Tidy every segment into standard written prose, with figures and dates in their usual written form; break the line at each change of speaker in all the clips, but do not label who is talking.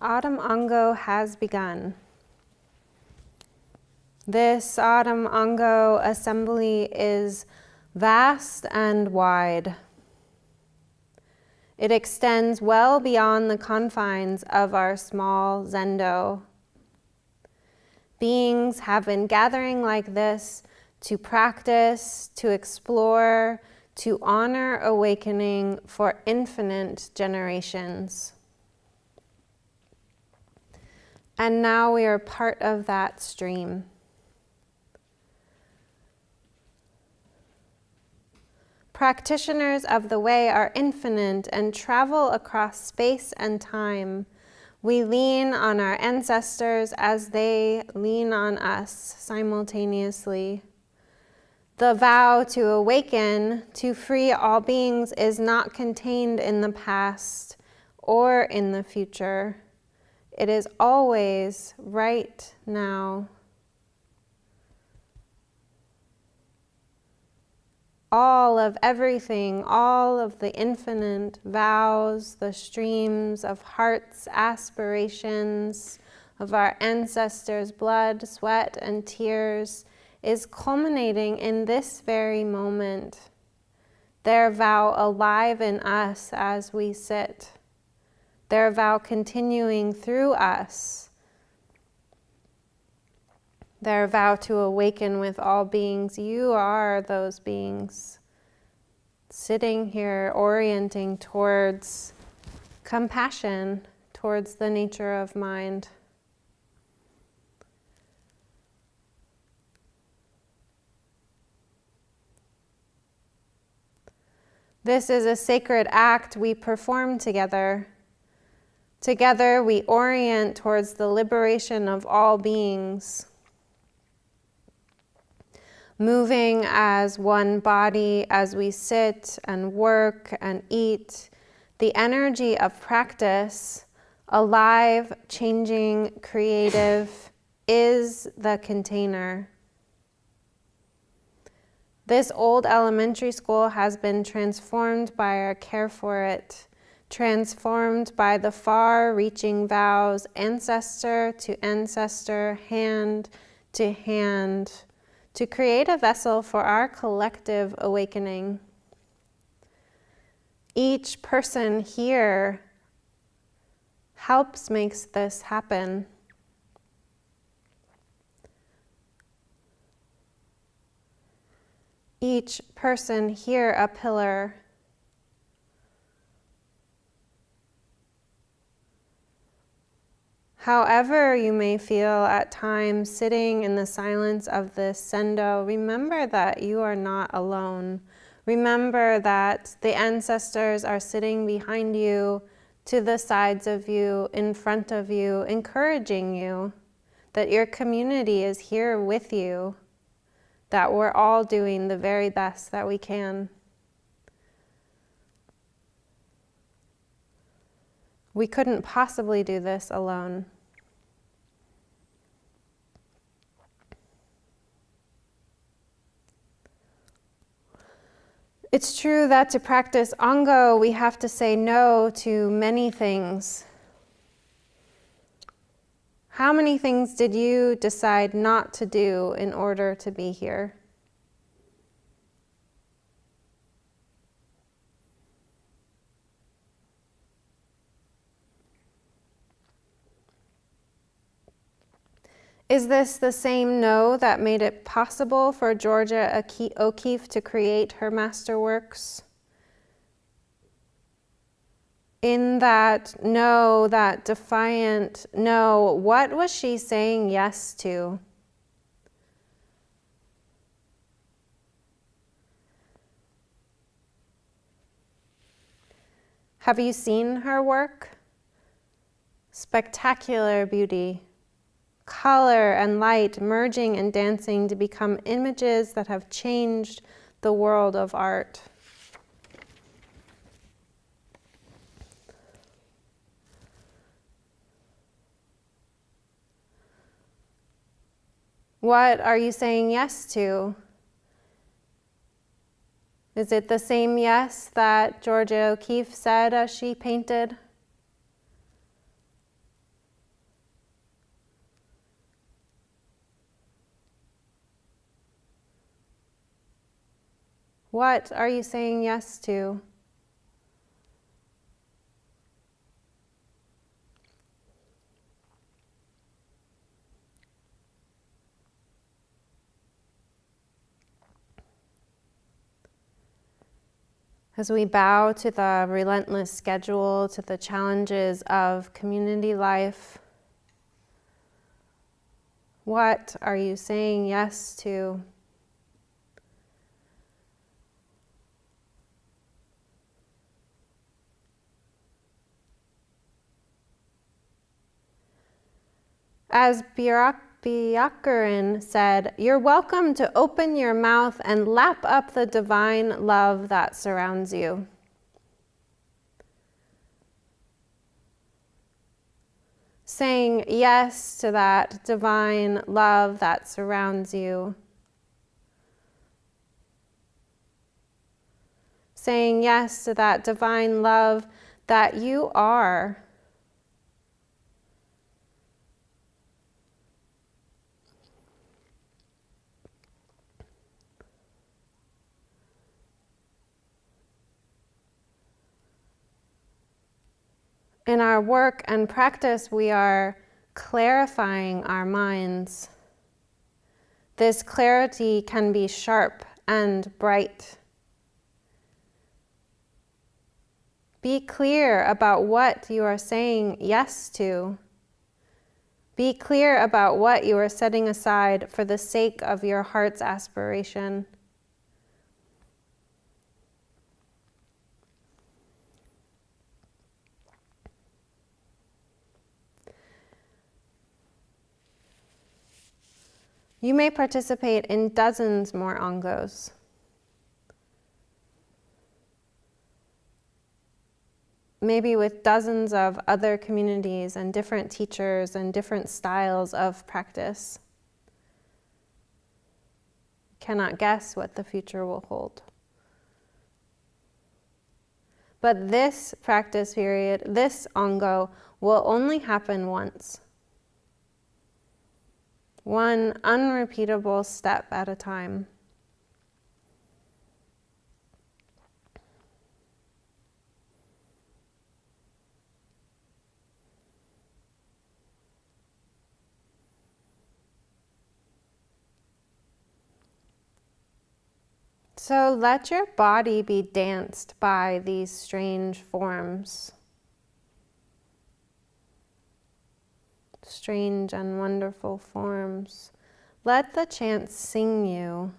Autumn Ango has begun. This Autumn Ango assembly is vast and wide. It extends well beyond the confines of our small zendo. Beings have been gathering like this to practice, to explore, to honor awakening for infinite generations. And now we are part of that stream. Practitioners of the way are infinite and travel across space and time. We lean on our ancestors as they lean on us simultaneously. The vow to awaken, to free all beings, is not contained in the past or in the future. It is always right now. All of everything, all of the infinite vows, the streams of heart's aspirations, of our ancestors' blood, sweat, and tears, is culminating in this very moment. Their vow alive in us as we sit. Their vow continuing through us. Their vow to awaken with all beings. You are those beings. Sitting here, orienting towards compassion, towards the nature of mind. This is a sacred act we perform together. Together we orient towards the liberation of all beings. Moving as one body as we sit and work and eat, the energy of practice, alive, changing, creative, is the container. This old elementary school has been transformed by our care for it. Transformed by the far-reaching vows, ancestor to ancestor, hand to hand, to create a vessel for our collective awakening. Each person here helps makes this happen. Each person here a pillar. However you may feel at times sitting in the silence of this sendo, remember that you are not alone. Remember that the ancestors are sitting behind you, to the sides of you, in front of you, encouraging you, that your community is here with you, that we're all doing the very best that we can. We couldn't possibly do this alone. It's true that to practice Ango, we have to say no to many things. How many things did you decide not to do in order to be here? Is this the same no that made it possible for Georgia O'Keeffe to create her masterworks? In that no, that defiant no, what was she saying yes to? Have you seen her work? Spectacular beauty. Color and light merging and dancing to become images that have changed the world of art. What are you saying yes to? Is it the same yes that Georgia O'Keeffe said as she painted? What are you saying yes to? As we bow to the relentless schedule, to the challenges of community life, what are you saying yes to? As Byakuren said, you're welcome to open your mouth and lap up the divine love that surrounds you. Saying yes to that divine love that surrounds you. Saying yes to that divine love that you are. In our work and practice, we are clarifying our minds. This clarity can be sharp and bright. Be clear about what you are saying yes to. Be clear about what you are setting aside for the sake of your heart's aspiration. You may participate in dozens more Angos. Maybe with dozens of other communities and different teachers and different styles of practice. Cannot guess what the future will hold. But this practice period, this Ango, will only happen once. One unrepeatable step at a time. So let your body be danced by these strange forms. Strange and wonderful forms. Let the chants sing you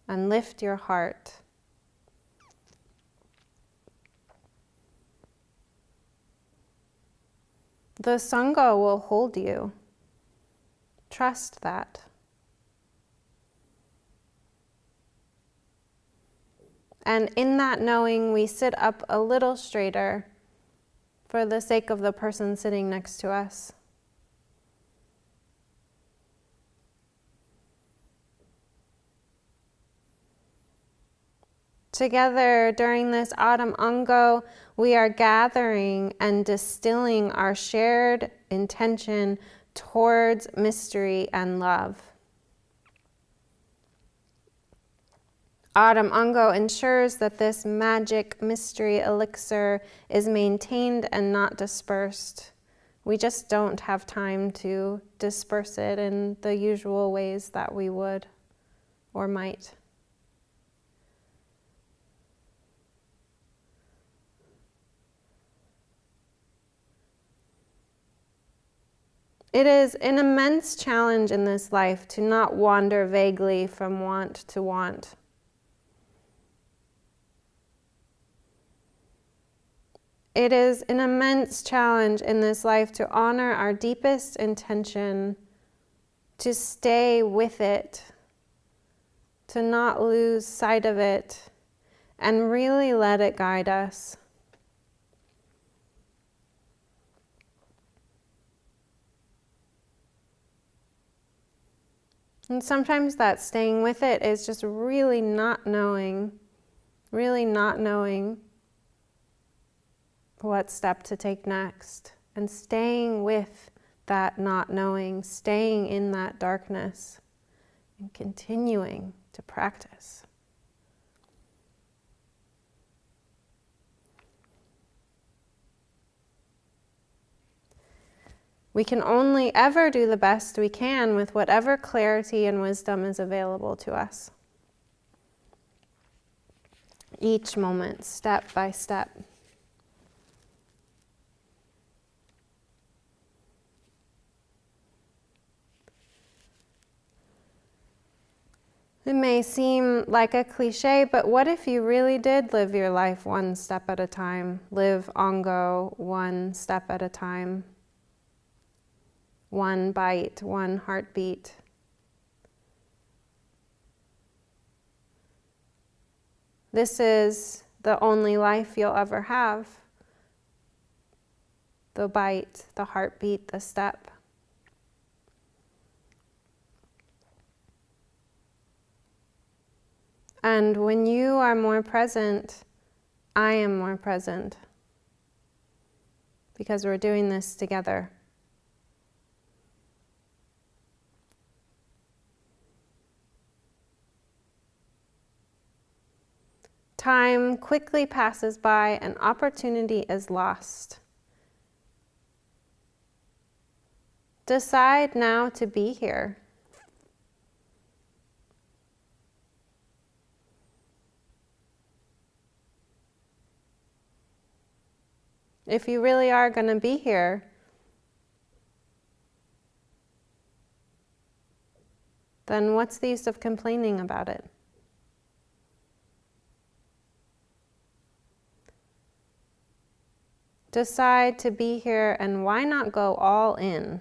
and lift your heart. The Sangha will hold you. Trust that. And in that knowing, we sit up a little straighter for the sake of the person sitting next to us. Together during this autumn Ango, we are gathering and distilling our shared intention towards mystery and love. Autumn Ango ensures that this magic mystery elixir is maintained and not dispersed. We just don't have time to disperse it in the usual ways that we would or might. It is an immense challenge in this life to not wander vaguely from want to want. It is an immense challenge in this life to honor our deepest intention, to stay with it, to not lose sight of it, and really let it guide us. And sometimes that staying with it is just really not knowing what step to take next, and staying with that not knowing, staying in that darkness, and continuing to practice. We can only ever do the best we can with whatever clarity and wisdom is available to us. Each moment, step by step. It may seem like a cliche, but what if you really did live your life one step at a time? Live Ango one step at a time. One bite, one heartbeat. This is the only life you'll ever have. The bite, the heartbeat, the step. And when you are more present, I am more present. Because we're doing this together. Time quickly passes by and opportunity is lost. Decide now to be here. If you really are going to be here, then what's the use of complaining about it? Decide to be here, and why not go all in?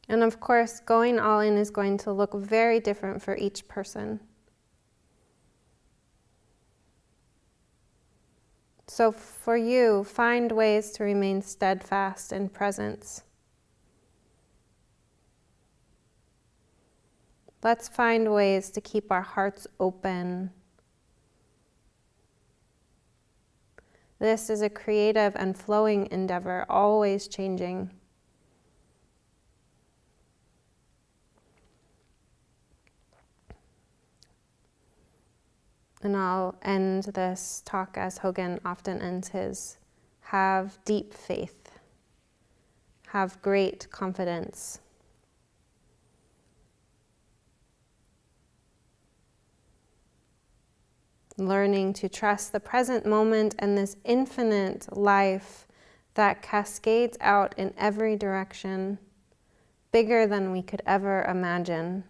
And of course, going all in is going to look very different for each person. So for you, find ways to remain steadfast in presence. Let's find ways to keep our hearts open. This is a creative and flowing endeavor, always changing. And I'll end this talk as Hogan often ends his. Have deep faith. Have great confidence. Learning to trust the present moment and this infinite life that cascades out in every direction, bigger than we could ever imagine.